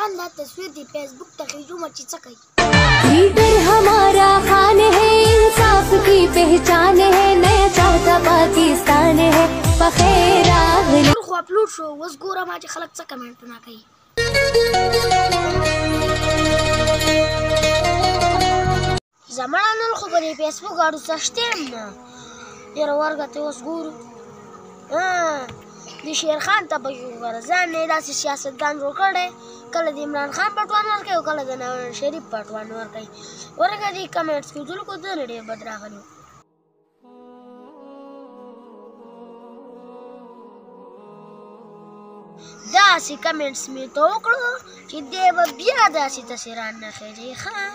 खान दा तस्वीर दी फेसबुक तखरीजों मची सकी। लीडर हमारा खान है, इंसाफ की पहचान है, नया चाहता पाकिस्तान है, बखेरा खो अपलोड शो वस गोरा माचे खलक सा कमेंट ना कही। जमाना खो बने फेसबुक आडू सस्तेम ना तेरा वर्गते वस गोरू दी शेर खान ता बजूगर जान ने दासी सियासतदान रोकड़े कल दी इमरान खान पटवान वर के कल दी नवाज शरीफ पटवान वर के वर्ग दी कमेंट्स की जुल को दने डे बदरा गनो दासी कमेंट्स में तो करो कि देव बिया दासी तसरान न खेजे खान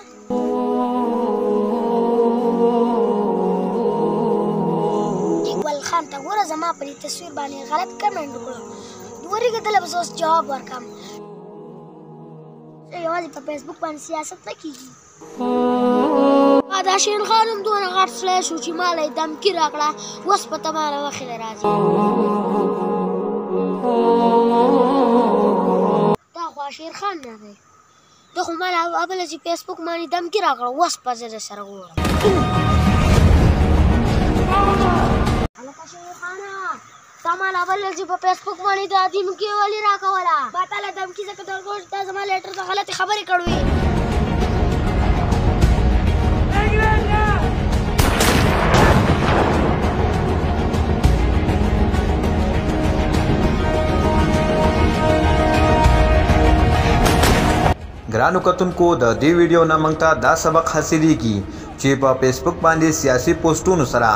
खान ता गोरा जमा पर तस्वीर बानी गलत कमेंट करो दूरी के तलब सोच जवाब वरकम ये वाली पे फेसबुक पर सियासत न कीगी आदाशिन खानम दोन गट फ्लैश उची माले दम की राकड़ा वस पे तुम्हारा वखिल राजी ता ख्वाशीर खान ना दे तो हमारा अबल जी फेसबुक मानी दम की राकड़ा वस पे जरे सरगोरा सामाला बल्ले जी फेसबुक मानी दादी मुकी वाली राका वाला बताला धमकी से कदर को ता जमा लेटर तो गलत खबर कड़वी ग्रानु कतुनको द दे वीडियो न मंगता दा सबक हासिली की چې په فیسبوک باندې سیاسي پوسټونو سره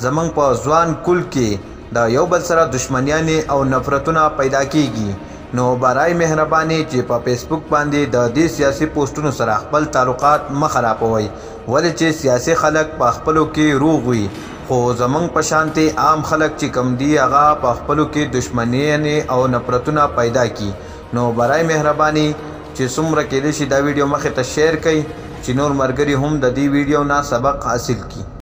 زمنګ په ځوان کل کې د یو بل سره دښمنیانې او نفرتونه پیدا کیږي نو برای مهرباني چې په فیسبوک باندې د دې سیاسي پوسټونو سره خپل تعلقات مخ خرابوي ولې چې سیاسي خلک په خپلو کې روغ وي خو زمنګ په شانتي عام خلک چې کم دي هغه په خپلو کې دښمنیانې او نفرتونه پیدا کی نو برای مهرباني چې څومره کېدای شي دا ویډیو مخې ته شیر کړئ چې نور مرګري هم د دې ویډیو نه سبق حاصل کړي